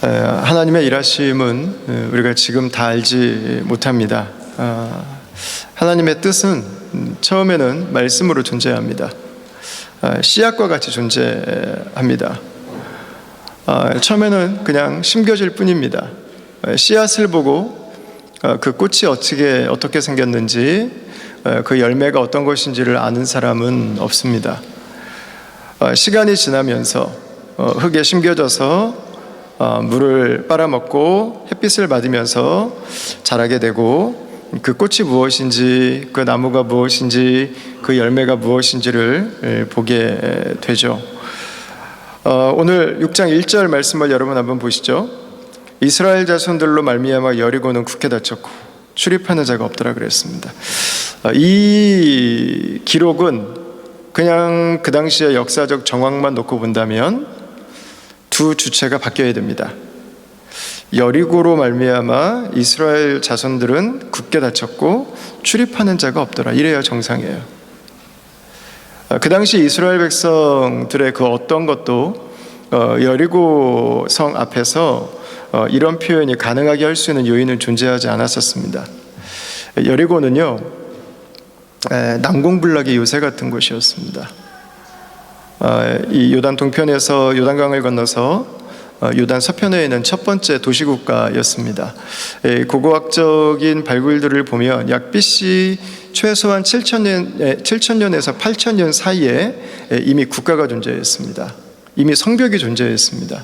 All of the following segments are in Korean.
하나님의 일하심은 우리가 지금 다 알지 못합니다. 하나님의 뜻은 처음에는 말씀으로 존재합니다. 씨앗과 같이 존재합니다. 처음에는 그냥 심겨질 뿐입니다. 씨앗을 보고 그 꽃이 어떻게 생겼는지, 그 열매가 어떤 것인지를 아는 사람은 없습니다. 시간이 지나면서 흙에 심겨져서 물을 빨아먹고 햇빛을 받으면서 자라게 되고, 그 꽃이 무엇인지, 그 나무가 무엇인지, 그 열매가 무엇인지를 보게 되죠. 오늘 6장 1절 말씀을 여러분 한번 보시죠. 이스라엘 자손들로 말미암아 여리고는 굳게 닫혔고 출입하는 자가 없더라 그랬습니다. 이 기록은 그냥 그 당시의 역사적 정황만 놓고 본다면 두 주체가 바뀌어야 됩니다. 여리고로 말미암아 이스라엘 자손들은 굳게 닫혔고 출입하는 자가 없더라, 이래야 정상이에요. 그 당시 이스라엘 백성들의 그 어떤 것도 여리고 성 앞에서 이런 표현이 가능하게 할 수 있는 요인은 존재하지 않았었습니다. 여리고는요, 난공불락의 요새 같은 곳이었습니다. 이 요단 동편에서 요단강을 건너서 요단 서편에 있는 첫 번째 도시국가였습니다. 고고학적인 발굴들을 보면 약 BC 최소한 7,000년에서 8,000년 사이에 이미 국가가 존재했습니다. 이미 성벽이 존재했습니다.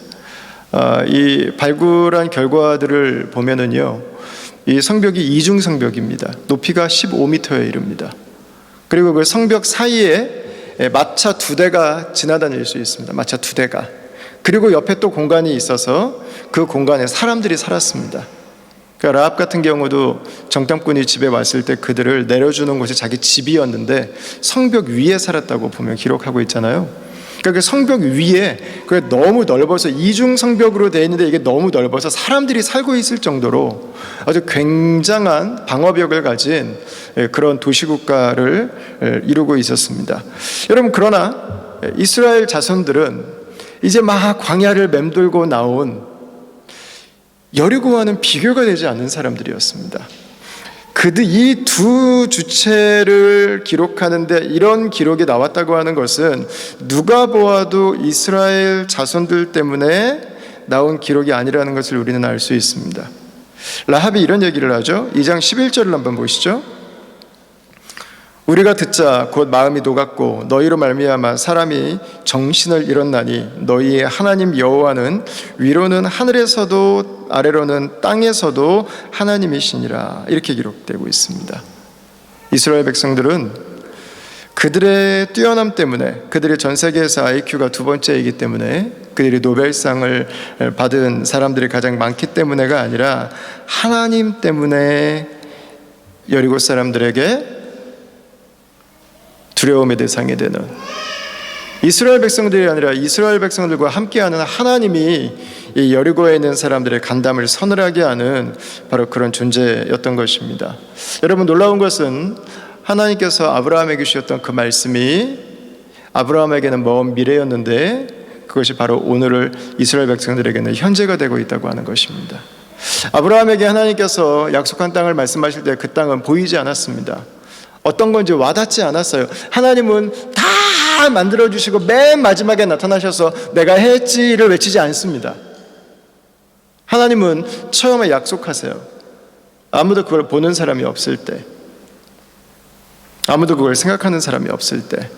이 발굴한 결과들을 보면은요, 이 성벽이 이중 성벽입니다. 높이가 15m에 이릅니다. 그리고 그 성벽 사이에 마차 2대가 지나다닐 수 있습니다. 마차 2대가. 그리고 옆에 또 공간이 있어서 그 공간에 사람들이 살았습니다. 그러니까 라합 같은 경우도 정탐꾼이 집에 왔을 때 그들을 내려주는 곳이 자기 집이었는데 성벽 위에 살았다고 보면 기록하고 있잖아요. 그러니까 그 성벽 위에, 그게 너무 넓어서, 이중 성벽으로 되어 있는데 이게 너무 넓어서 사람들이 살고 있을 정도로 아주 굉장한 방어벽을 가진 그런 도시국가를 이루고 있었습니다. 여러분, 그러나 이스라엘 자손들은 이제 막 광야를 맴돌고 나온 여리고와는 비교가 되지 않는 사람들이었습니다. 이 두 주체를 기록하는데 이런 기록이 나왔다고 하는 것은 누가 보아도 이스라엘 자손들 때문에 나온 기록이 아니라는 것을 우리는 알 수 있습니다. 라합이 이런 얘기를 하죠. 2장 11절을 한번 보시죠. 우리가 듣자 곧 마음이 녹았고 너희로 말미암아 사람이 정신을 잃었나니 너희의 하나님 여호와는 위로는 하늘에서도 아래로는 땅에서도 하나님이시니라, 이렇게 기록되고 있습니다. 이스라엘 백성들은 그들의 뛰어남 때문에, 그들이 전 세계에서 IQ가 2번째이기 때문에, 그들이 노벨상을 받은 사람들이 가장 많기 때문에가 아니라 하나님 때문에 여리고 사람들에게 두려움의 대상이 되는, 이스라엘 백성들이 아니라 이스라엘 백성들과 함께하는 하나님이 이 여리고에 있는 사람들의 간담을 서늘하게 하는 바로 그런 존재였던 것입니다. 여러분, 놀라운 것은 하나님께서 아브라함에게 주셨던 그 말씀이 아브라함에게는 먼 미래였는데 그것이 바로 오늘을 이스라엘 백성들에게는 현재가 되고 있다고 하는 것입니다. 아브라함에게 하나님께서 약속한 땅을 말씀하실 때 그 땅은 보이지 않았습니다. 어떤 건지 와닿지 않았어요. 하나님은 다 만들어주시고 맨 마지막에 나타나셔서 내가 했지를 외치지 않습니다. 하나님은 처음에 약속하세요. 아무도 그걸 보는 사람이 없을 때, 아무도 그걸 생각하는 사람이 없을 때,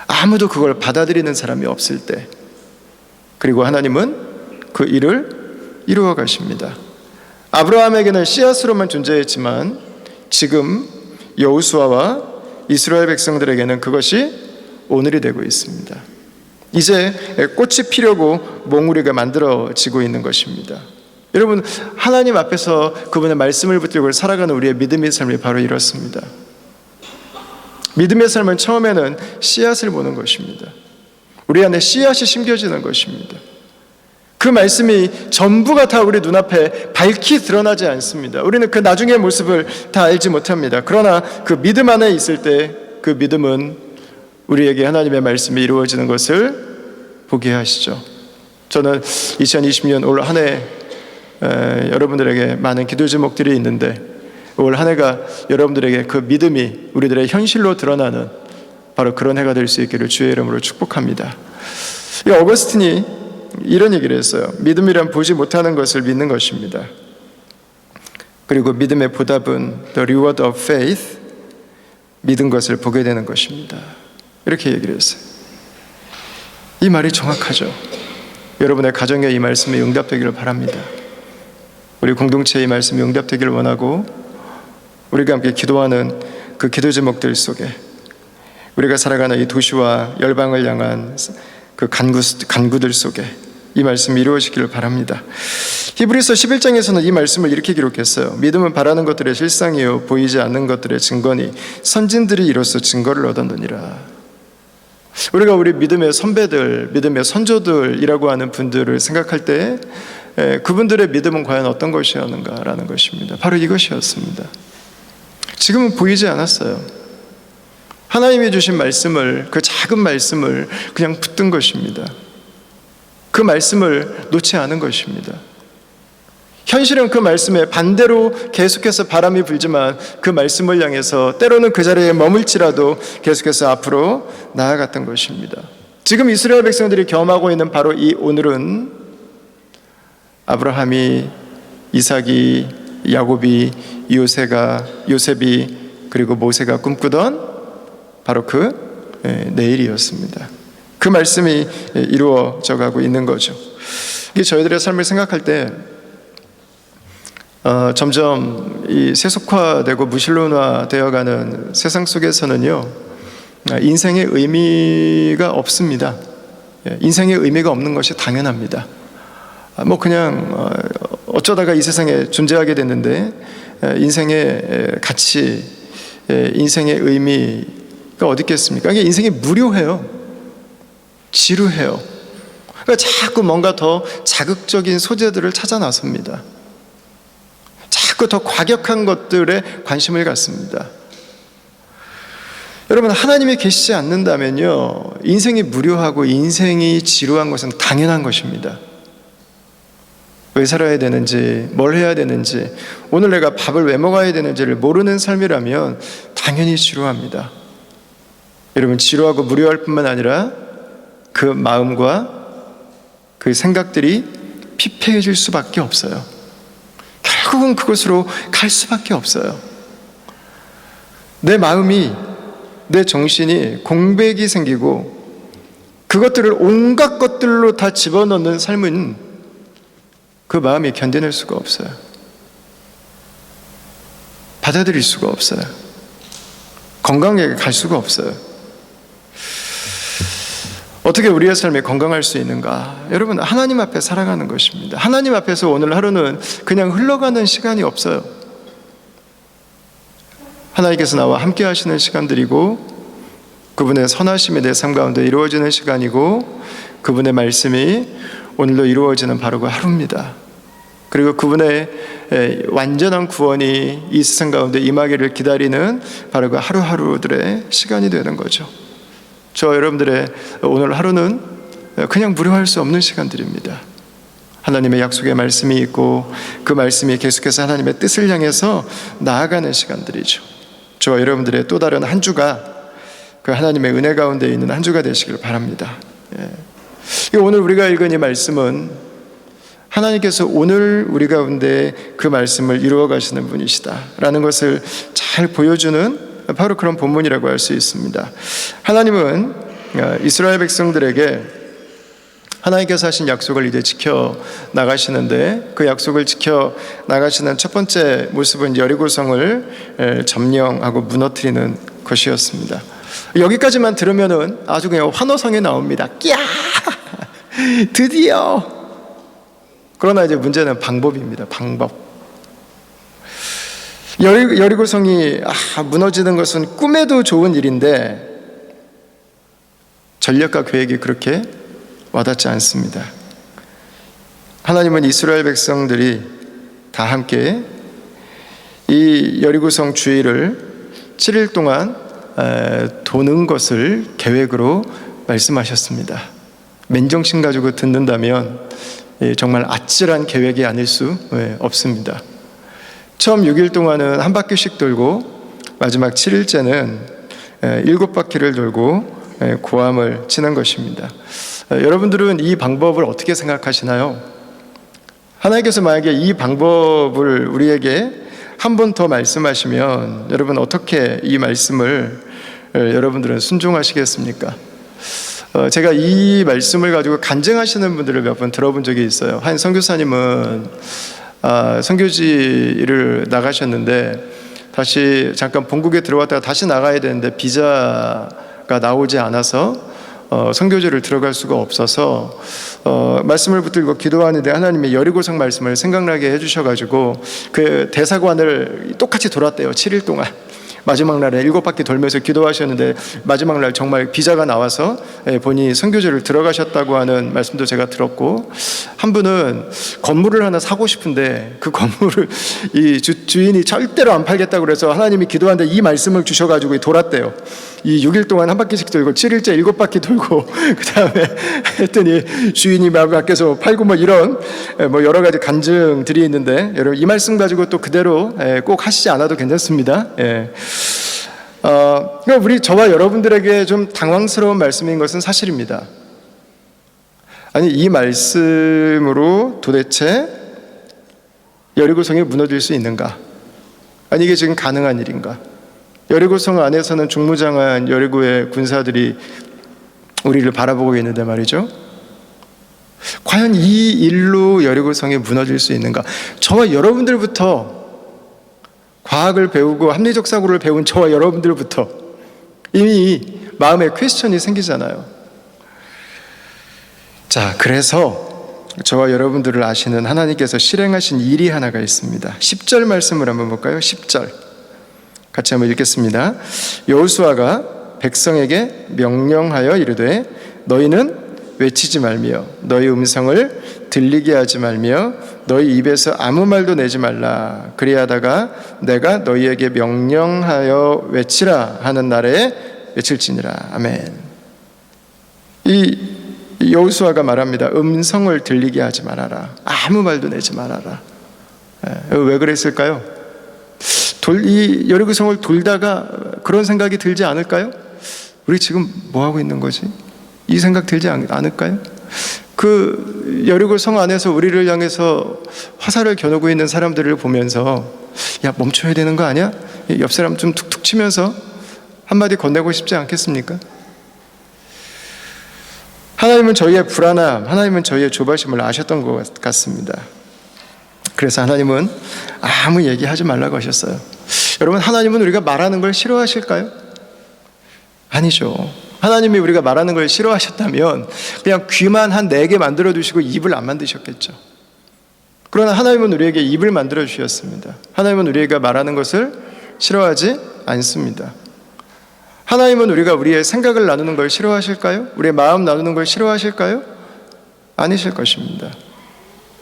아무도 그걸 받아들이는 사람이 없을 때, 그리고 하나님은 그 일을 이루어 가십니다. 아브라함에게는 씨앗으로만 존재했지만 지금 여호수아와 이스라엘 백성들에게는 그것이 오늘이 되고 있습니다. 이제 꽃이 피려고 몽우리가 만들어지고 있는 것입니다. 여러분, 하나님 앞에서 그분의 말씀을 붙들고 살아가는 우리의 믿음의 삶이 바로 이렇습니다. 믿음의 삶은 처음에는 씨앗을 보는 것입니다. 우리 안에 씨앗이 심겨지는 것입니다. 그 말씀이 전부가 다 우리 눈앞에 밝히 드러나지 않습니다. 우리는 그 나중의 모습을 다 알지 못합니다. 그러나 그 믿음 안에 있을 때 그 믿음은 우리에게 하나님의 말씀이 이루어지는 것을 보게 하시죠. 저는 2020년 올 한 해 여러분들에게 많은 기도 제목들이 있는데 올 한 해가 여러분들에게 그 믿음이 우리들의 현실로 드러나는 바로 그런 해가 될 수 있기를 주의 이름으로 축복합니다. 이 어거스틴이 이런 얘기를 했어요. 믿음이란 보지 못하는 것을 믿는 것입니다. 그리고 믿음의 보답은 the reward of faith, 믿은 것을 보게 되는 것입니다. 이렇게 얘기를 했어요. 이 말이 정확하죠. 여러분의 가정에 이 말씀이 응답되기를 바랍니다. 우리 공동체에 이 말씀이 응답되기를 원하고 우리가 함께 기도하는 그 기도 제목들 속에 우리가 살아가는 이 도시와 열방을 향한 그 간구들 속에 이 말씀이 이루어지기를 바랍니다. 히브리서 11장에서는 이 말씀을 이렇게 기록했어요. 믿음은 바라는 것들의 실상이요 보이지 않는 것들의 증거니 선진들이 이로써 증거를 얻었느니라. 우리가 우리 믿음의 선배들, 믿음의 선조들이라고 하는 분들을 생각할 때 그분들의 믿음은 과연 어떤 것이었는가라는 것입니다. 바로 이것이었습니다. 지금은 보이지 않았어요. 하나님이 주신 말씀을, 그 작은 말씀을 그냥 붙든 것입니다. 그 말씀을 놓지 않은 것입니다. 현실은 그 말씀에 반대로 계속해서 바람이 불지만 그 말씀을 향해서 때로는 그 자리에 머물지라도 계속해서 앞으로 나아갔던 것입니다. 지금 이스라엘 백성들이 경험하고 있는 바로 이 오늘은 아브라함이, 이삭이, 야곱이, 요셉이 그리고 모세가 꿈꾸던 바로 그 내일이었습니다. 그 말씀이 이루어져 가고 있는 거죠. 이게 저희들의 삶을 생각할 때 점점 이 세속화되고 무신론화되어가는 세상 속에서는요, 인생의 의미가 없습니다. 인생의 의미가 없는 것이 당연합니다. 뭐 그냥 어쩌다가 이 세상에 존재하게 됐는데 인생의 가치, 인생의 의미가 어디 있겠습니까? 이게 인생이 무료해요. 지루해요. 그러니까 자꾸 뭔가 더 자극적인 소재들을 찾아 나섭니다. 자꾸 더 과격한 것들에 관심을 갖습니다. 여러분, 하나님이 계시지 않는다면요, 인생이 무료하고 인생이 지루한 것은 당연한 것입니다. 왜 살아야 되는지, 뭘 해야 되는지, 오늘 내가 밥을 왜 먹어야 되는지를 모르는 삶이라면 당연히 지루합니다. 여러분, 지루하고 무료할 뿐만 아니라 그 마음과 그 생각들이 피폐해질 수밖에 없어요. 결국은 그곳으로 갈 수밖에 없어요. 내 마음이, 내 정신이 공백이 생기고 그것들을 온갖 것들로 다 집어넣는 삶은 그 마음이 견뎌낼 수가 없어요. 받아들일 수가 없어요. 건강하게 갈 수가 없어요. 어떻게 우리의 삶이 건강할 수 있는가? 여러분, 하나님 앞에 살아가는 것입니다. 하나님 앞에서 오늘 하루는 그냥 흘러가는 시간이 없어요. 하나님께서 나와 함께 하시는 시간들이고 그분의 선하심이 내 삶 가운데 이루어지는 시간이고 그분의 말씀이 오늘도 이루어지는 바로 그 하루입니다. 그리고 그분의 완전한 구원이 이 세상 가운데 임하기를 기다리는 바로 그 하루하루들의 시간이 되는 거죠. 저 여러분들의 오늘 하루는 그냥 무료할 수 없는 시간들입니다. 하나님의 약속의 말씀이 있고 그 말씀이 계속해서 하나님의 뜻을 향해서 나아가는 시간들이죠. 저와 여러분들의 또 다른 한 주가 그 하나님의 은혜 가운데 있는 한 주가 되시길 바랍니다. 오늘 우리가 읽은 이 말씀은 하나님께서 오늘 우리 가운데 그 말씀을 이루어 가시는 분이시다라는 것을 잘 보여주는 바로 그런 본문이라고 할 수 있습니다. 하나님은 이스라엘 백성들에게 하나님께서 하신 약속을 이제 지켜 나가시는데 그 약속을 지켜 나가시는 첫 번째 모습은 여리고성을 점령하고 무너뜨리는 것이었습니다. 여기까지만 들으면은 아주 그냥 환호성이 나옵니다. 끼야! 드디어! 그러나 이제 문제는 방법입니다. 방법. 여리고성이 무너지는 것은 꿈에도 좋은 일인데 전략과 계획이 그렇게 와닿지 않습니다. 하나님은 이스라엘 백성들이 다 함께 이 여리고성 주위를 7일 동안 도는 것을 계획으로 말씀하셨습니다. 맨정신 가지고 듣는다면 정말 아찔한 계획이 아닐 수 없습니다. 처음 6일 동안은 한 바퀴씩 돌고 마지막 7일째는 7바퀴를 돌고 고함을 치는 것입니다. 여러분들은 이 방법을 어떻게 생각하시나요? 하나님께서 만약에 이 방법을 우리에게 한 번 더 말씀하시면 여러분 어떻게 이 말씀을 여러분들은 순종하시겠습니까? 제가 이 말씀을 가지고 간증하시는 분들을 몇 번 들어본 적이 있어요. 한 선교사님은 선교지를 나가셨는데 다시 잠깐 본국에 들어왔다가 다시 나가야 되는데 비자가 나오지 않아서 선교지를 들어갈 수가 없어서 말씀을 붙들고 기도하는데 하나님의 여리고성 말씀을 생각나게 해주셔가지고 그 대사관을 똑같이 돌았대요. 7일 동안. 마지막 날에 7바퀴 돌면서 기도하셨는데 마지막 날 정말 비자가 나와서 본인이 선교지를 들어가셨다고 하는 말씀도 제가 들었고, 한 분은 건물을 하나 사고 싶은데 그 건물을 이 주인이 절대로 안 팔겠다고 그래서 하나님이 기도하는데 이 말씀을 주셔가지고 돌았대요. 이 6일 동안 한 바퀴씩 돌고 7일째 7바퀴 돌고 그 다음에 했더니 주인이 막 밖에서 팔고 뭐 이런 여러 가지 간증들이 있는데, 여러분 이 말씀 가지고 또 그대로 꼭 하시지 않아도 괜찮습니다. 우리 저와 여러분들에게 좀 당황스러운 말씀인 것은 사실입니다. 아니, 이 말씀으로 도대체 여리고성이 무너질 수 있는가? 아니, 이게 지금 가능한 일인가? 여리고성 안에서는 중무장한 여리고의 군사들이 우리를 바라보고 있는데 말이죠. 과연 이 일로 여리고성이 무너질 수 있는가? 저와 여러분들부터, 과학을 배우고 합리적 사고를 배운 저와 여러분들부터 이미 마음에 퀘스천이 생기잖아요. 자, 그래서 저와 여러분들을 아시는 하나님께서 실행하신 일이 하나가 있습니다. 10절 말씀을 한번 볼까요? 10절 같이 한번 읽겠습니다. 여호수아가 백성에게 명령하여 이르되 너희는 외치지 말며 너희 음성을 들리게 하지 말며 너희 입에서 아무 말도 내지 말라. 그리하다가 내가 너희에게 명령하여 외치라 하는 날에 외칠지니라. 아멘. 이 여호수아가 말합니다. 음성을 들리게 하지 말아라. 아무 말도 내지 말아라. 왜 그랬을까요? 이 여리고성을 돌다가 그런 생각이 들지 않을까요? 우리 지금 뭐 하고 있는 거지? 이 생각 들지 않을까요? 그 여리고성 안에서 우리를 향해서 화살을 겨누고 있는 사람들을 보면서 야, 멈춰야 되는 거 아니야? 옆 사람 좀 툭툭 치면서 한마디 건네고 싶지 않겠습니까? 하나님은 저희의 불안함, 하나님은 저희의 조바심을 아셨던 것 같습니다. 그래서 하나님은 아무 얘기하지 말라고 하셨어요. 여러분, 하나님은 우리가 말하는 걸 싫어하실까요? 아니죠. 하나님이 우리가 말하는 걸 싫어하셨다면 그냥 귀만 한 4개 만들어 두시고 입을 안 만드셨겠죠. 그러나 하나님은 우리에게 입을 만들어 주셨습니다. 하나님은 우리가 말하는 것을 싫어하지 않습니다. 하나님은 우리의 생각을 나누는 걸 싫어하실까요? 우리의 마음 나누는 걸 싫어하실까요? 아니실 것입니다.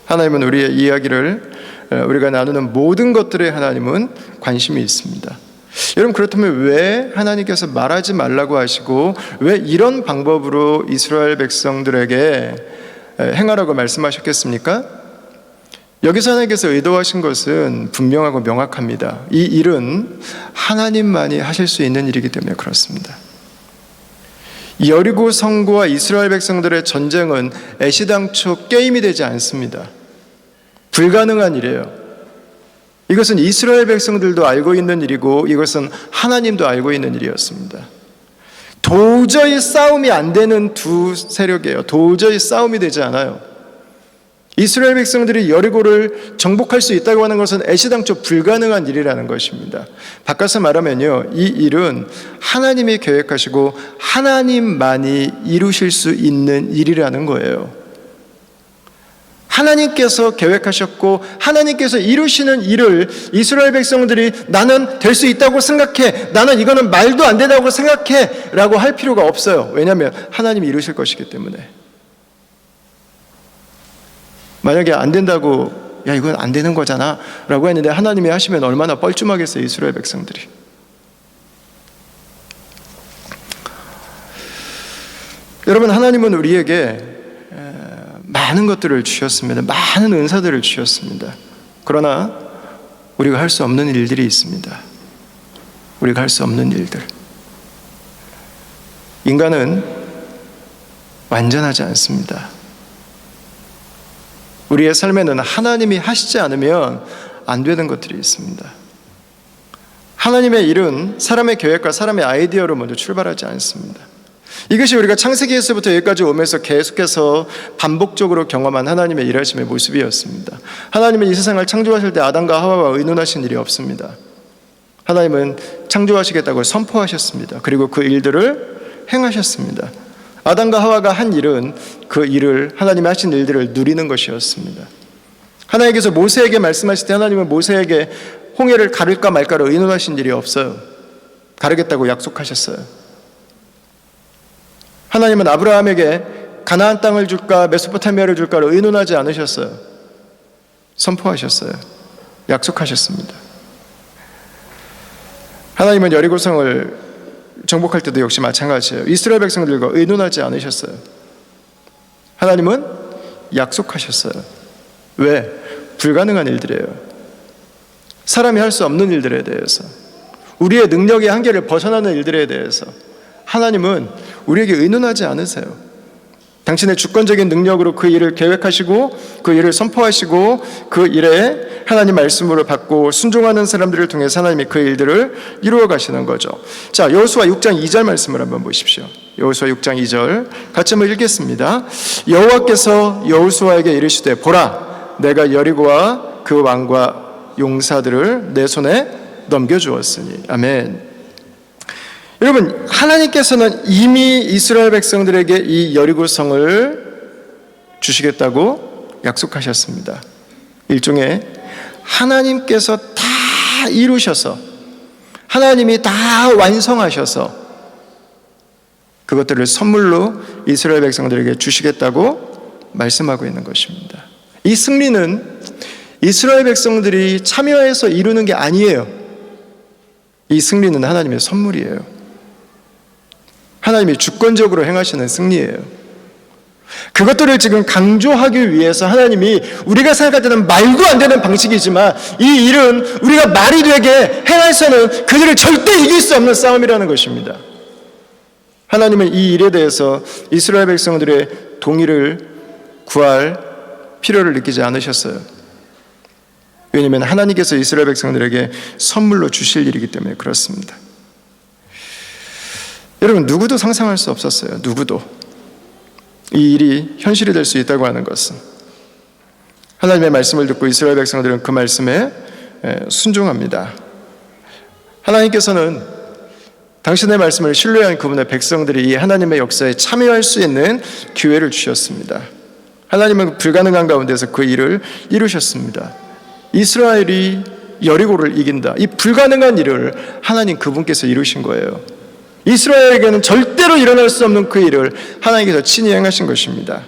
하나님은 우리의 이야기를, 우리가 나누는 모든 것들에 하나님은 관심이 있습니다. 여러분, 그렇다면 왜 하나님께서 말하지 말라고 하시고 왜 이런 방법으로 이스라엘 백성들에게 행하라고 말씀하셨겠습니까? 여기서 하나님께서 의도하신 것은 분명하고 명확합니다. 이 일은 하나님만이 하실 수 있는 일이기 때문에 그렇습니다. 여리고 성과 이스라엘 백성들의 전쟁은 애시당초 게임이 되지 않습니다. 불가능한 일이에요. 이것은 이스라엘 백성들도 알고 있는 일이고 이것은 하나님도 알고 있는 일이었습니다. 도저히 싸움이 안 되는 두 세력이에요. 도저히 싸움이 되지 않아요. 이스라엘 백성들이 여리고를 정복할 수 있다고 하는 것은 애시당초 불가능한 일이라는 것입니다. 바꿔서 말하면요, 이 일은 하나님이 계획하시고 하나님만이 이루실 수 있는 일이라는 거예요. 하나님께서 계획하셨고 하나님께서 이루시는 일을 이스라엘 백성들이 나는 될 수 있다고 생각해, 나는 이거는 말도 안 된다고 생각해 라고 할 필요가 없어요. 왜냐하면 하나님이 이루실 것이기 때문에. 만약에 안 된다고, 야, 이건 안 되는 거잖아 라고 했는데 하나님이 하시면 얼마나 뻘쭘하겠어요, 이스라엘 백성들이. 여러분, 하나님은 우리에게 많은 것들을 주셨습니다. 많은 은사들을 주셨습니다. 그러나 우리가 할 수 없는 일들이 있습니다. 우리가 할 수 없는 일들. 인간은 완전하지 않습니다. 우리의 삶에는 하나님이 하시지 않으면 안 되는 것들이 있습니다. 하나님의 일은 사람의 계획과 사람의 아이디어로 먼저 출발하지 않습니다. 이것이 우리가 창세기에서부터 여기까지 오면서 계속해서 반복적으로 경험한 하나님의 일하심의 모습이었습니다. 하나님은 이 세상을 창조하실 때 아담과 하와와 의논하신 일이 없습니다. 하나님은 창조하시겠다고 선포하셨습니다. 그리고 그 일들을 행하셨습니다. 아담과 하와가 한 일은 그 일을, 하나님이 하신 일들을 누리는 것이었습니다. 하나님께서 모세에게 말씀하실 때 하나님은 모세에게 홍해를 가를까 말까를 의논하신 일이 없어요. 가르겠다고 약속하셨어요. 하나님은 아브라함에게 가나안 땅을 줄까 메소포타미아를 줄까를 의논하지 않으셨어요. 선포하셨어요. 약속하셨습니다. 하나님은 여리고성을 정복할 때도 역시 마찬가지예요. 이스라엘 백성들과 의논하지 않으셨어요. 하나님은 약속하셨어요. 왜? 불가능한 일들이에요. 사람이 할 수 없는 일들에 대해서, 우리의 능력의 한계를 벗어나는 일들에 대해서 하나님은 우리에게 의논하지 않으세요. 당신의 주권적인 능력으로 그 일을 계획하시고 그 일을 선포하시고 그 일에 하나님 말씀으로 받고 순종하는 사람들을 통해서 하나님이 그 일들을 이루어 가시는 거죠. 자, 여호수아 6장 2절 말씀을 한번 보십시오. 여호수아 6장 2절 같이 한번 읽겠습니다. 여호와께서 여호수아에게 이르시되 보라, 내가 여리고와 그 왕과 용사들을 내 손에 넘겨주었으니. 아멘. 여러분, 하나님께서는 이미 이스라엘 백성들에게 이 여리고성을 주시겠다고 약속하셨습니다. 일종의 하나님께서 다 이루셔서, 하나님이 다 완성하셔서 그것들을 선물로 이스라엘 백성들에게 주시겠다고 말씀하고 있는 것입니다. 이 승리는 이스라엘 백성들이 참여해서 이루는 게 아니에요. 이 승리는 하나님의 선물이에요. 하나님이 주권적으로 행하시는 승리예요. 그것들을 지금 강조하기 위해서 하나님이 우리가 생각할 때는 말도 안 되는 방식이지만 이 일은 우리가 말이 되게 행해서는 그들을 절대 이길 수 없는 싸움이라는 것입니다. 하나님은 이 일에 대해서 이스라엘 백성들의 동의를 구할 필요를 느끼지 않으셨어요. 왜냐하면 하나님께서 이스라엘 백성들에게 선물로 주실 일이기 때문에 그렇습니다. 여러분, 누구도 상상할 수 없었어요. 누구도. 이 일이 현실이 될 수 있다고 하는 것은. 하나님의 말씀을 듣고 이스라엘 백성들은 그 말씀에 순종합니다. 하나님께서는 당신의 말씀을 신뢰한 그분의 백성들이 이 하나님의 역사에 참여할 수 있는 기회를 주셨습니다. 하나님은 불가능한 가운데서 그 일을 이루셨습니다. 이스라엘이 여리고를 이긴다. 이 불가능한 일을 하나님 그분께서 이루신 거예요. 이스라엘에게는 절대로 일어날 수 없는 그 일을 하나님께서 친히 행하신 것입니다.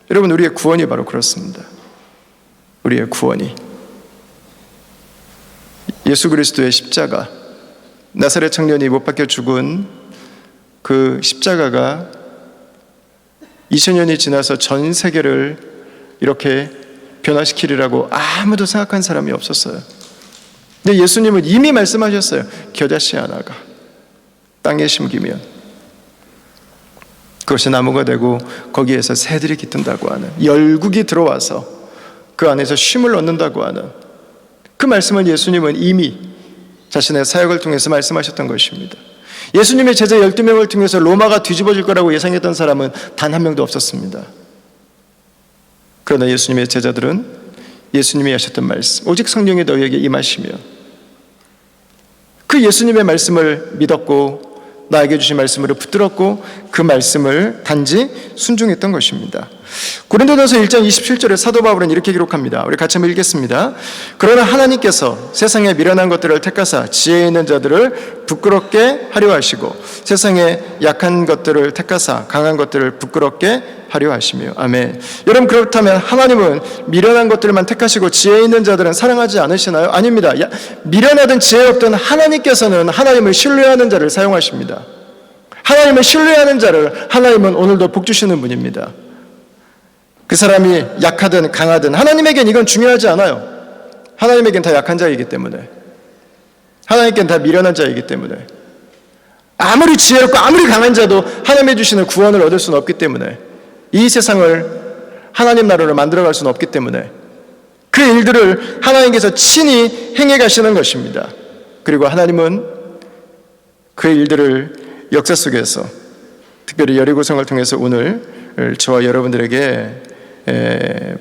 여러분, 우리의 구원이 바로 그렇습니다. 우리의 구원이 예수 그리스도의 십자가, 나사렛 청년이 못 박혀 죽은 그 십자가가 2000년이 지나서 전 세계를 이렇게 변화시키리라고 아무도 생각한 사람이 없었어요. 근데 예수님은 이미 말씀하셨어요. 겨자씨 하나가 땅에 심기면 그것이 나무가 되고 거기에서 새들이 깃든다고 하는, 열국이 들어와서 그 안에서 쉼을 얻는다고 하는 그 말씀을 예수님은 이미 자신의 사역을 통해서 말씀하셨던 것입니다. 예수님의 제자 12명을 통해서 로마가 뒤집어질 거라고 예상했던 사람은 단 한 명도 없었습니다. 그러나 예수님의 제자들은 예수님이 하셨던 말씀, 오직 성령이 너희에게 임하시며, 그 예수님의 말씀을 믿었고 나에게 주신 말씀으로 붙들었고 그 말씀을 단지 순종했던 것입니다. 고린도전서 1장 27절에 사도 바울은 이렇게 기록합니다. 우리 같이 한번 읽겠습니다. 그러나 하나님께서 세상에 미련한 것들을 택하사 지혜 있는 자들을 부끄럽게 하려 하시고 세상에 약한 것들을 택하사 강한 것들을 부끄럽게 하려 하시며. 아멘. 여러분, 그렇다면 하나님은 미련한 것들만 택하시고 지혜 있는 자들은 사랑하지 않으시나요? 아닙니다. 미련하든 지혜 없든 하나님께서는 하나님을 신뢰하는 자를 사용하십니다. 하나님을 신뢰하는 자를 하나님은 오늘도 복 주시는 분입니다. 그 사람이 약하든 강하든 하나님에겐 이건 중요하지 않아요. 하나님에겐 다 약한 자이기 때문에, 하나님께는 다 미련한 자이기 때문에, 아무리 지혜롭고 아무리 강한 자도 하나님의 주시는 구원을 얻을 수는 없기 때문에, 이 세상을 하나님 나라로 만들어갈 수는 없기 때문에 그 일들을 하나님께서 친히 행해 가시는 것입니다. 그리고 하나님은 그 일들을 역사 속에서 특별히 여리고성을 통해서 오늘 저와 여러분들에게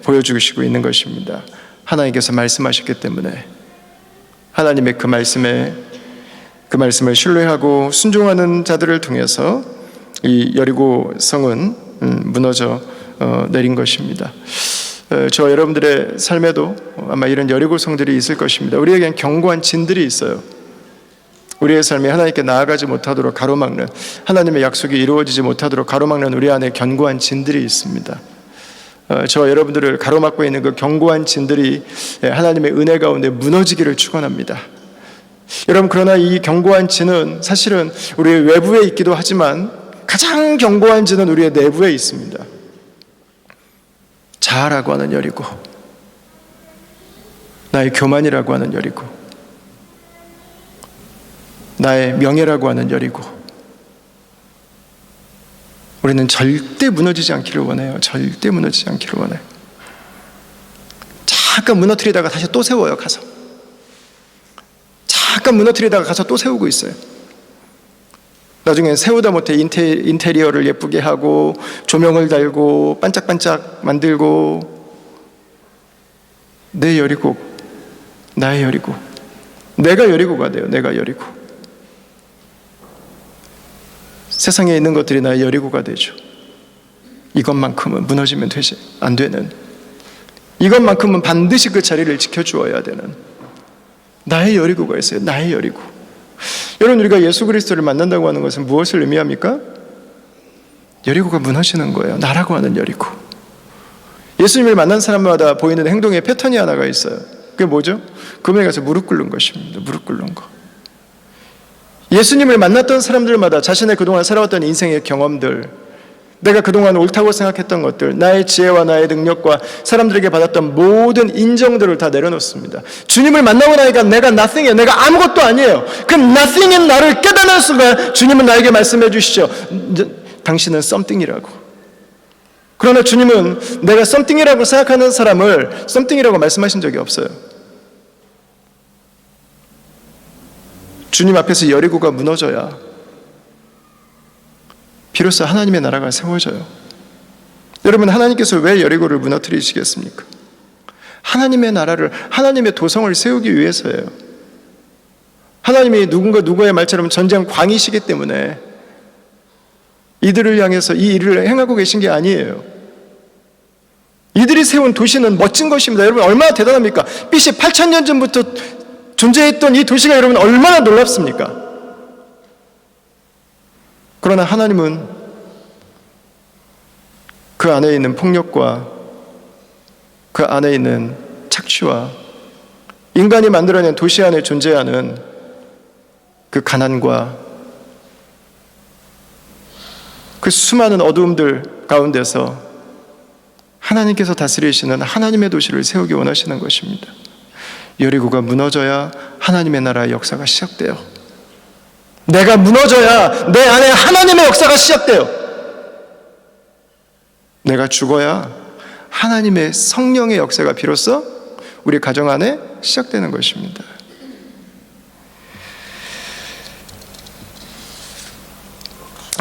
보여주시고 있는 것입니다. 하나님께서 말씀하셨기 때문에 하나님의 그 말씀을 신뢰하고 순종하는 자들을 통해서 이 여리고성은 무너져 내린 것입니다. 저와 여러분들의 삶에도 아마 이런 여리고성들이 있을 것입니다. 우리에겐 견고한 진들이 있어요. 우리의 삶이 하나님께 나아가지 못하도록 가로막는, 하나님의 약속이 이루어지지 못하도록 가로막는 우리 안에 견고한 진들이 있습니다. 저와 여러분들을 가로막고 있는 그 견고한 진들이 하나님의 은혜 가운데 무너지기를 축원합니다. 여러분, 그러나 이 견고한 진은 사실은 우리의 외부에 있기도 하지만 가장 견고한 진은 우리의 내부에 있습니다. 자아라고 하는 여리고, 나의 교만이라고 하는 여리고, 나의 명예라고 하는 여리고, 우리는 절대 무너지지 않기를 원해요. 절대 무너지지 않기를 원해요. 잠깐 무너뜨리다가 다시 또 세워요. 가서 잠깐 무너뜨리다가 가서 또 세우고 있어요. 나중에 세우다 못해 인테리어를 예쁘게 하고 조명을 달고 반짝반짝 만들고, 내 여리고, 나의 여리고, 내가 여리고가 돼요. 내가 여리고. 세상에 있는 것들이 나의 여리고가 되죠. 이것만큼은 무너지면 되지 안 되는, 이것만큼은 반드시 그 자리를 지켜주어야 되는 나의 여리고가 있어요. 나의 여리고. 여러분, 우리가 예수 그리스도를 만난다고 하는 것은 무엇을 의미합니까? 여리고가 무너지는 거예요. 나라고 하는 여리고. 예수님을 만난 사람마다 보이는 행동의 패턴이 하나가 있어요. 그게 뭐죠? 그분에 가서 무릎 꿇는 것입니다. 무릎 꿇는 거. 예수님을 만났던 사람들마다 자신의 그동안 살아왔던 인생의 경험들, 내가 그동안 옳다고 생각했던 것들, 나의 지혜와 나의 능력과 사람들에게 받았던 모든 인정들을 다 내려놓습니다. 주님을 만나고 나니까 내가 nothing이에요. 내가 아무것도 아니에요. 그 nothing인 나를 깨닫는 순간 주님은 나에게 말씀해 주시죠. 당신은 something이라고. 그러나 주님은 내가 something이라고 생각하는 사람을 something이라고 말씀하신 적이 없어요. 주님 앞에서 여리고가 무너져야 비로소 하나님의 나라가 세워져요. 여러분, 하나님께서 왜 여리고를 무너뜨리시겠습니까? 하나님의 나라를, 하나님의 도성을 세우기 위해서예요. 하나님이 누구의 말처럼 전쟁 광이시기 때문에 이들을 향해서 이 일을 행하고 계신 게 아니에요. 이들이 세운 도시는 멋진 것입니다. 여러분, 얼마나 대단합니까? BC 8,000년 전부터 존재했던 이 도시가 여러분 얼마나 놀랍습니까? 그러나 하나님은 그 안에 있는 폭력과 그 안에 있는 착취와 인간이 만들어낸 도시 안에 존재하는 그 가난과 그 수많은 어두움들 가운데서 하나님께서 다스리시는 하나님의 도시를 세우기 원하시는 것입니다. 여리고가 무너져야 하나님의 나라의 역사가 시작돼요. 내가 무너져야 내 안에 하나님의 역사가 시작돼요. 내가 죽어야 하나님의 성령의 역사가 비로소 우리 가정 안에 시작되는 것입니다.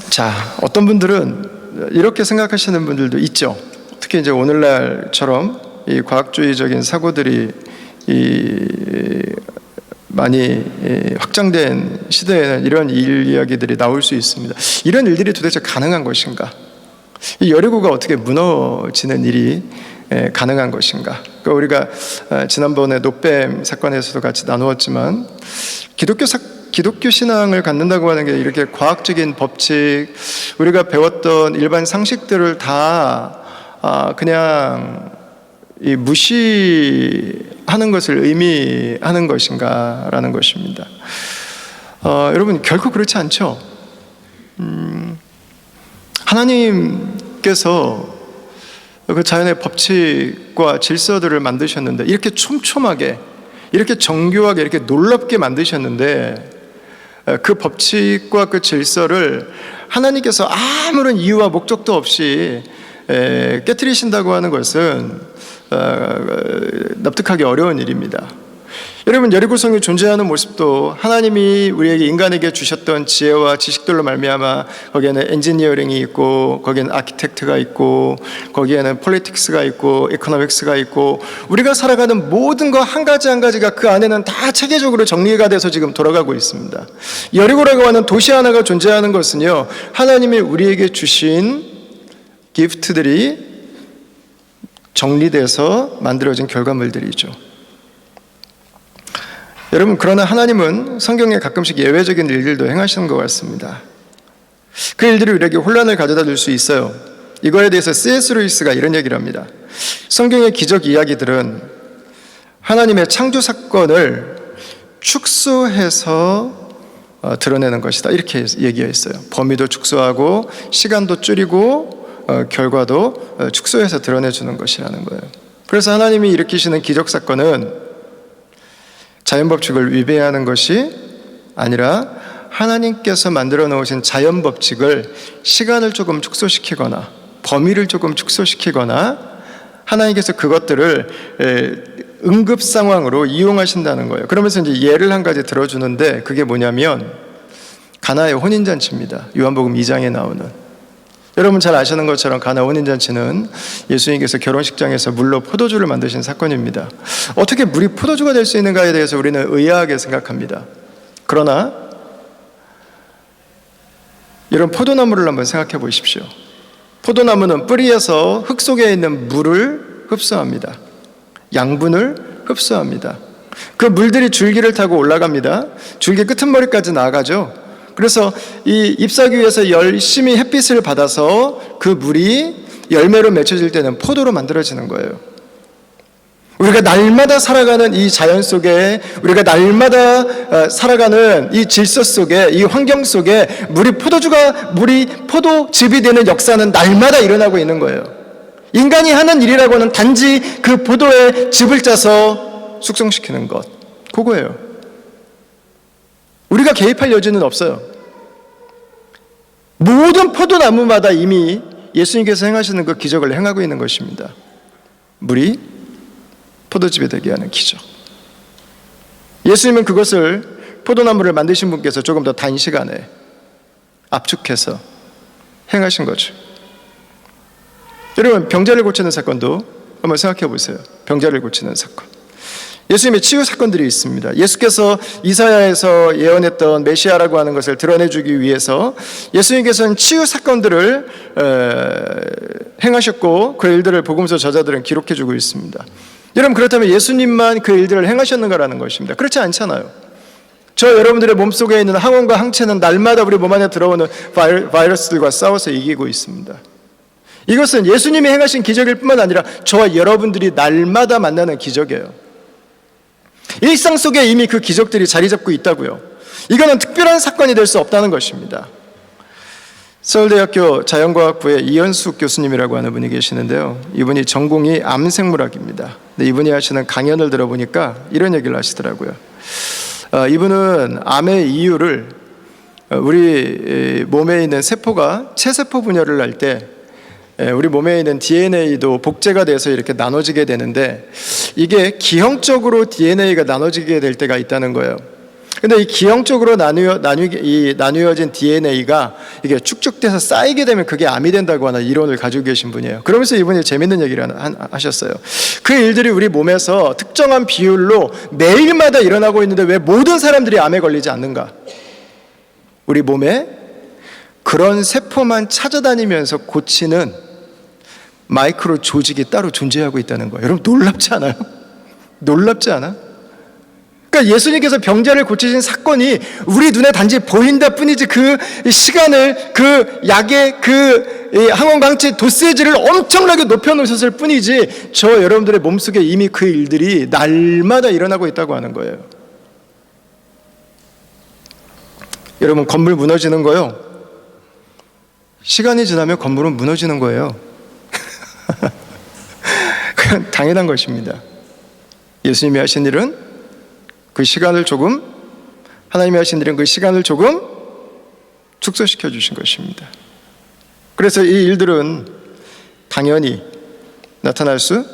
자, 어떤 분들은 이렇게 생각하시는 분들도 있죠. 특히 이제 오늘날처럼 이 과학주의적인 사고들이 많이 확장된 시대에는 이런 이야기들이 나올 수 있습니다. 이런 일들이 도대체 가능한 것인가? 이 여리고가 어떻게 무너지는 일이 가능한 것인가? 그러니까 우리가 지난번에 노뱀 사건에서도 같이 나누었지만 기독교 신앙을 갖는다고 하는 게 이렇게 과학적인 법칙, 우리가 배웠던 일반 상식들을 다 그냥 무시하는 것을 의미하는 것인가라는 것입니다. 여러분, 결코 그렇지 않죠. 하나님께서 그 자연의 법칙과 질서들을 만드셨는데, 이렇게 촘촘하게, 이렇게 정교하게, 이렇게 놀랍게 만드셨는데, 그 법칙과 그 질서를 하나님께서 아무런 이유와 목적도 없이 깨트리신다고 하는 것은 납득하기 어려운 일입니다. 여러분, 여리고성이 존재하는 모습도 하나님이 우리에게, 인간에게 주셨던 지혜와 지식들로 말미암아 거기에는 엔지니어링이 있고, 거기에는 아키텍트가 있고, 거기에는 폴리틱스가 있고, 이코노믹스가 있고, 우리가 살아가는 모든 것 한 가지 한 가지가 그 안에는 다 체계적으로 정리가 돼서 지금 돌아가고 있습니다. 여리고라고 하는 도시 하나가 존재하는 것은요, 하나님이 우리에게 주신 기프트들이 정리돼서 만들어진 결과물들이죠. 여러분, 그러나 하나님은 성경에 가끔씩 예외적인 일들도 행하시는 것 같습니다. 그 일들이 우리에게 혼란을 가져다 줄 수 있어요. 이거에 대해서 C.S. 루이스가 이런 얘기를 합니다. 성경의 기적 이야기들은 하나님의 창조 사건을 축소해서 드러내는 것이다, 이렇게 얘기했어요. 범위도 축소하고 시간도 줄이고 결과도 축소해서 드러내주는 것이라는 거예요. 그래서 하나님이 일으키시는 기적 사건은 자연법칙을 위배하는 것이 아니라 하나님께서 만들어 놓으신 자연법칙을 시간을 조금 축소시키거나 범위를 조금 축소시키거나 하나님께서 그것들을 응급 상황으로 이용하신다는 거예요. 그러면서 이제 예를 한 가지 들어주는데, 그게 뭐냐면 가나의 혼인잔치입니다. 요한복음 2장에 나오는. 여러분 잘 아시는 것처럼 가나 혼인잔치는 예수님께서 결혼식장에서 물로 포도주를 만드신 사건입니다. 어떻게 물이 포도주가 될 수 있는가에 대해서 우리는 의아하게 생각합니다. 그러나 이런 포도나무를 한번 생각해 보십시오. 포도나무는 뿌리에서 흙 속에 있는 물을 흡수합니다. 양분을 흡수합니다. 그 물들이 줄기를 타고 올라갑니다. 줄기 끄트머리까지 나아가죠. 그래서 이 잎사귀 위에서 열심히 햇빛을 받아서 그 물이 열매로 맺혀질 때는 포도로 만들어지는 거예요. 우리가 날마다 살아가는 이 자연 속에, 우리가 날마다 살아가는 이 질서 속에, 이 환경 속에 물이 포도즙이 되는 역사는 날마다 일어나고 있는 거예요. 인간이 하는 일이라고는 단지 그 포도에 즙을 짜서 숙성시키는 것, 그거예요. 우리가 개입할 여지는 없어요. 모든 포도나무마다 이미 예수님께서 행하시는 그 기적을 행하고 있는 것입니다. 물이 포도즙이 되게 하는 기적. 예수님은 그것을, 포도나무를 만드신 분께서 조금 더 단시간에 압축해서 행하신 거죠. 여러분, 병자를 고치는 사건도 한번 생각해 보세요. 병자를 고치는 사건. 예수님의 치유 사건들이 있습니다. 예수께서 이사야에서 예언했던 메시아라고 하는 것을 드러내주기 위해서 예수님께서는 치유 사건들을 행하셨고, 그 일들을 복음서 저자들은 기록해주고 있습니다. 여러분, 그렇다면 예수님만 그 일들을 행하셨는가라는 것입니다. 그렇지 않잖아요. 저 여러분들의 몸속에 있는 항원과 항체는 날마다 우리 몸 안에 들어오는 바이러스들과 싸워서 이기고 있습니다. 이것은 예수님이 행하신 기적일 뿐만 아니라 저와 여러분들이 날마다 만나는 기적이에요. 일상 속에 이미 그 기적들이 자리 잡고 있다고요. 이거는 특별한 사건이 될 수 없다는 것입니다. 서울대학교 자연과학부의 이현숙 교수님이라고 하는 분이 계시는데요. 이분이 전공이 암생물학입니다. 근데 이분이 하시는 강연을 들어보니까 이런 얘기를 하시더라고요. 이분은 암의 이유를 우리 몸에 있는 세포가 체세포 분열을 할 때 우리 몸에 있는 DNA도 복제가 돼서 이렇게 나눠지게 되는데, 이게 기형적으로 DNA가 나눠지게 될 때가 있다는 거예요. 근데 이 기형적으로 나뉘어진 DNA가 이게 축적돼서 쌓이게 되면 그게 암이 된다고 하는 이론을 가지고 계신 분이에요. 그러면서 이분이 재밌는 얘기를 하셨어요. 그 일들이 우리 몸에서 특정한 비율로 매일마다 일어나고 있는데 왜 모든 사람들이 암에 걸리지 않는가? 우리 몸에 그런 세포만 찾아다니면서 고치는 마이크로 조직이 따로 존재하고 있다는 거예요. 여러분, 놀랍지 않아요? 놀랍지 않아? 그러니까 예수님께서 병자를 고치신 사건이 우리 눈에 단지 보인다 뿐이지, 그 시간을, 그 약의 그 항원강체 도세지를 엄청나게 높여놓으셨을 뿐이지, 저 여러분들의 몸속에 이미 그 일들이 날마다 일어나고 있다고 하는 거예요. 여러분, 건물 무너지는 거요, 시간이 지나면 건물은 무너지는 거예요. 그건 당연한 것입니다. 예수님이 하신 일은 그 시간을 조금, 하나님이 하신 일은 그 시간을 조금 축소시켜 주신 것입니다. 그래서 이 일들은 당연히 나타날 수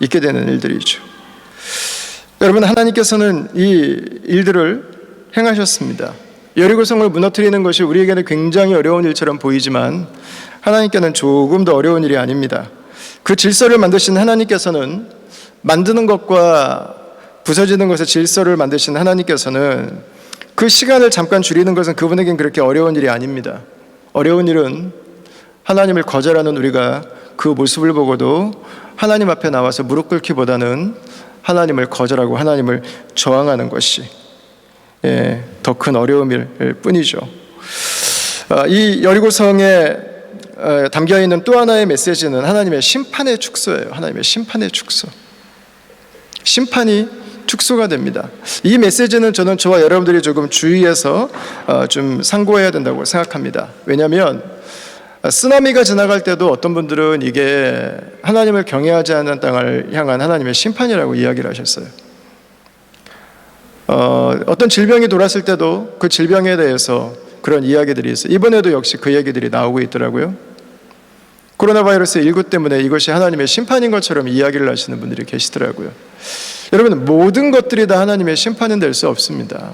있게 되는 일들이죠. 여러분, 하나님께서는 이 일들을 행하셨습니다. 여리고성을 무너뜨리는 것이 우리에게는 굉장히 어려운 일처럼 보이지만 하나님께는 조금 더 어려운 일이 아닙니다. 그 질서를 만드신 하나님께서는, 만드는 것과 부서지는 것의 질서를 만드신 하나님께서는 그 시간을 잠깐 줄이는 것은 그분에겐 그렇게 어려운 일이 아닙니다. 어려운 일은 하나님을 거절하는 우리가 그 모습을 보고도 하나님 앞에 나와서 무릎 꿇기보다는 하나님을 거절하고 하나님을 저항하는 것이 더 큰 어려움일 뿐이죠. 이 여리고성에 담겨있는 또 하나의 메시지는 하나님의 심판의 축소예요. 하나님의 심판의 축소. 심판이 축소가 됩니다. 이 메시지는 저는 저와 여러분들이 조금 주의해서 좀 상고해야 된다고 생각합니다. 왜냐하면 쓰나미가 지나갈 때도 어떤 분들은 이게 하나님을 경외하지 않는 땅을 향한 하나님의 심판이라고 이야기를 하셨어요. 어떤 질병이 돌았을 때도 그 질병에 대해서 그런 이야기들이 있어요. 이번에도 역시 그 얘기들이 나오고 있더라고요. 코로나 바이러스 19 때문에 이것이 하나님의 심판인 것처럼 이야기를 하시는 분들이 계시더라고요. 여러분, 모든 것들이 다 하나님의 심판은 될 수 없습니다.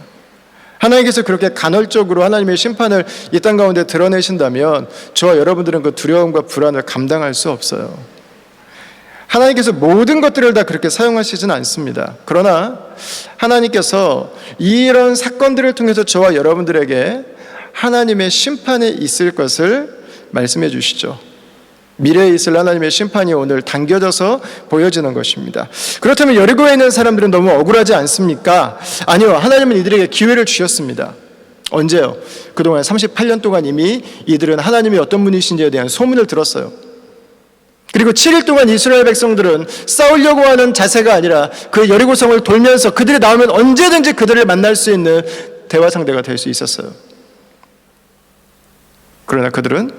하나님께서 그렇게 간헐적으로 하나님의 심판을 이 땅 가운데 드러내신다면 저와 여러분들은 그 두려움과 불안을 감당할 수 없어요. 하나님께서 모든 것들을 다 그렇게 사용하시진 않습니다. 그러나 하나님께서 이런 사건들을 통해서 저와 여러분들에게 하나님의 심판이 있을 것을 말씀해 주시죠. 미래에 있을 하나님의 심판이 오늘 당겨져서 보여지는 것입니다. 그렇다면 여리고에 있는 사람들은 너무 억울하지 않습니까? 아니요, 하나님은 이들에게 기회를 주셨습니다. 언제요? 그동안 38년 동안 이미 이들은 하나님이 어떤 분이신지에 대한 소문을 들었어요. 그리고 7일 동안 이스라엘 백성들은 싸우려고 하는 자세가 아니라 그 여리고성을 돌면서 그들이 나오면 언제든지 그들을 만날 수 있는 대화 상대가 될 수 있었어요. 그러나 그들은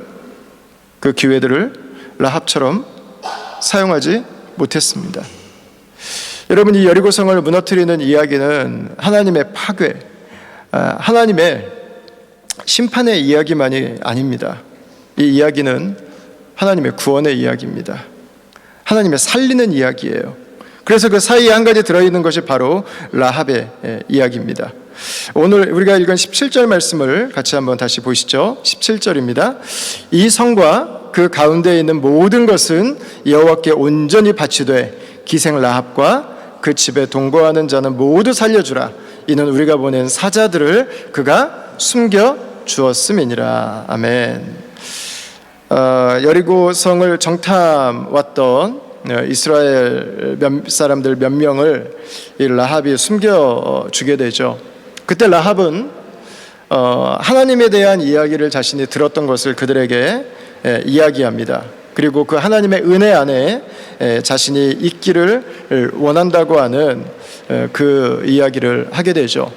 그 기회들을 라합처럼 사용하지 못했습니다. 여러분, 이 여리고성을 무너뜨리는 이야기는 하나님의 파괴, 하나님의 심판의 이야기만이 아닙니다. 이 이야기는 하나님의 구원의 이야기입니다. 하나님의 살리는 이야기예요. 그래서 그 사이에 한 가지 들어있는 것이 바로 라합의 이야기입니다. 오늘 우리가 읽은 17절 말씀을 같이 한번 다시 보시죠. 17절입니다. 이 성과 그 가운데 있는 모든 것은 여호와께 온전히 바치되 기생 라합과 그 집에 동거하는 자는 모두 살려주라. 이는 우리가 보낸 사자들을 그가 숨겨 주었음이니라. 아멘. 여리고성을 정탐 왔던 이스라엘 사람들 몇 명을 이 라합이 숨겨주게 되죠. 그때 라합은 하나님에 대한 이야기를 자신이 들었던 것을 그들에게 이야기합니다. 그리고 그 하나님의 은혜 안에 자신이 있기를 원한다고 하는 그 이야기를 하게 되죠.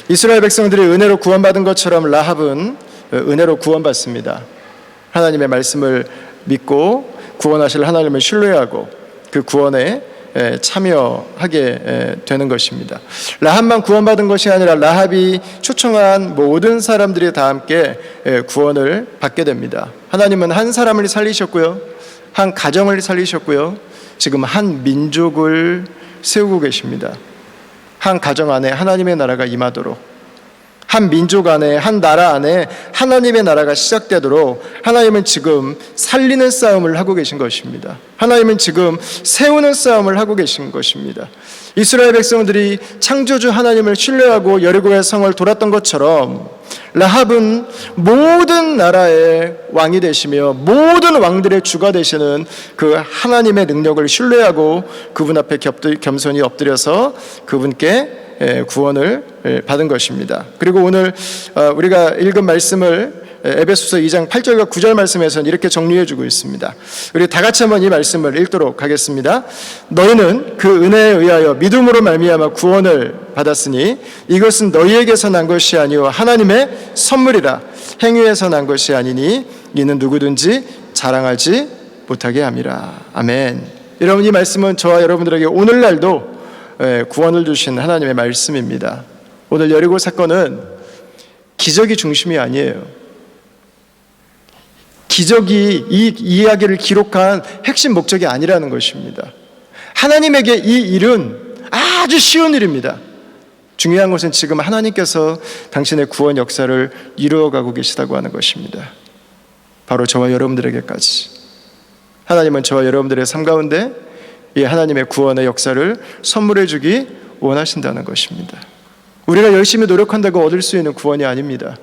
이스라엘 백성들이 은혜로 구원받은 것처럼 라합은 은혜로 구원받습니다. 하나님의 말씀을 믿고 구원하실 하나님을 신뢰하고 그 구원에 참여하게 되는 것입니다. 라합만 구원받은 것이 아니라 라합이 초청한 모든 사람들이 다 함께 구원을 받게 됩니다. 하나님은 한 사람을 살리셨고요, 한 가정을 살리셨고요, 지금 한 민족을 세우고 계십니다. 한 가정 안에 하나님의 나라가 임하도록, 한 민족 안에, 한 나라 안에 하나님의 나라가 시작되도록 하나님은 지금 살리는 싸움을 하고 계신 것입니다. 하나님은 지금 세우는 싸움을 하고 계신 것입니다. 이스라엘 백성들이 창조주 하나님을 신뢰하고 여리고의 성을 돌았던 것처럼 라합은 모든 나라의 왕이 되시며 모든 왕들의 주가 되시는 그 하나님의 능력을 신뢰하고 그분 앞에 겸손히 엎드려서 그분께 구원을 받은 것입니다. 그리고 오늘 우리가 읽은 말씀을 에베소서 2장 8절과 9절 말씀에서는 이렇게 정리해 주고 있습니다. 우리 다 같이 한번 이 말씀을 읽도록 하겠습니다. 너희는 그 은혜에 의하여 믿음으로 말미암아 구원을 받았으니 이것은 너희에게서 난 것이 아니요 하나님의 선물이라. 행위에서 난 것이 아니니 이는 누구든지 자랑하지 못하게 함이라. 아멘. 여러분, 이 말씀은 저와 여러분들에게 오늘날도 구원을 주신 하나님의 말씀입니다. 오늘 여리고 사건은 기적이 중심이 아니에요. 기적이 이 이야기를 기록한 핵심 목적이 아니라는 것입니다. 하나님에게 이 일은 아주 쉬운 일입니다. 중요한 것은 지금 하나님께서 당신의 구원 역사를 이루어가고 계시다고 하는 것입니다. 바로 저와 여러분들에게까지. 하나님은 저와 여러분들의 삶 가운데 이 하나님의 구원의 역사를 선물해 주기 원하신다는 것입니다. 우리가 열심히 노력한다고 얻을 수 있는 구원이 아닙니다.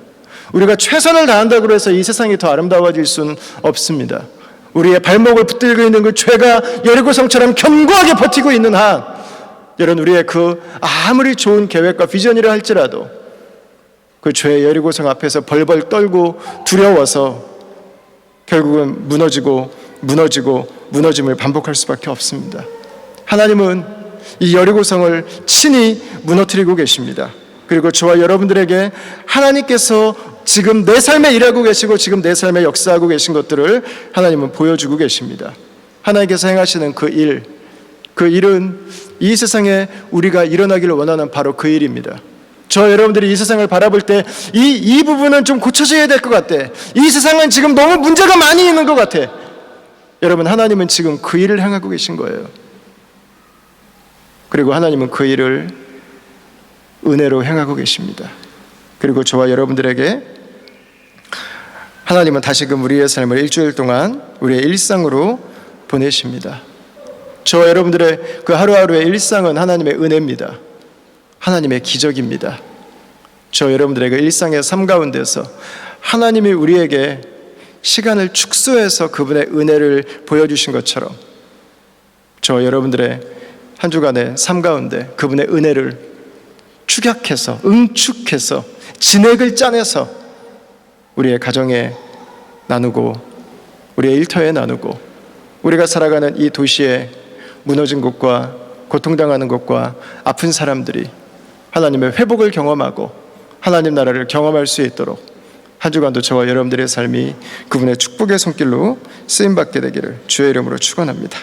우리가 최선을 다한다고 해서 이 세상이 더 아름다워질 수는 없습니다. 우리의 발목을 붙들고 있는 그 죄가 여리고성처럼 견고하게 버티고 있는 한, 여러분, 우리의 그 아무리 좋은 계획과 비전이라 할지라도 그 죄의 여리고성 앞에서 벌벌 떨고 두려워서 결국은 무너짐을 반복할 수밖에 없습니다. 하나님은 이 여리고성을 친히 무너뜨리고 계십니다. 그리고 저와 여러분들에게 하나님께서 지금 내 삶에 일하고 계시고 지금 내 삶에 역사하고 계신 것들을 하나님은 보여주고 계십니다. 하나님께서 행하시는 그 일은 이 세상에 우리가 일어나기를 원하는 바로 그 일입니다. 저 여러분들이 이 세상을 바라볼 때 이 부분은 좀 고쳐져야 될 것 같아. 이 세상은 지금 너무 문제가 많이 있는 것 같아. 여러분, 하나님은 지금 그 일을 행하고 계신 거예요. 그리고 하나님은 그 일을 은혜로 행하고 계십니다. 그리고 저와 여러분들에게 하나님은 다시금 우리의 삶을 일주일 동안 우리의 일상으로 보내십니다. 저와 여러분들의 그 하루하루의 일상은 하나님의 은혜입니다. 하나님의 기적입니다. 저 여러분들의 그 일상의 삶 가운데서 하나님이 우리에게 시간을 축소해서 그분의 은혜를 보여주신 것처럼 저 여러분들의 한 주간의 삶 가운데 그분의 은혜를 축약해서, 응축해서, 진액을 짜내서 우리의 가정에 나누고 우리의 일터에 나누고 우리가 살아가는 이 도시에 무너진 곳과 고통당하는 곳과 아픈 사람들이 하나님의 회복을 경험하고 하나님 나라를 경험할 수 있도록 한 주간도 저와 여러분들의 삶이 그분의 축복의 손길로 쓰임받게 되기를 주의 이름으로 축원합니다.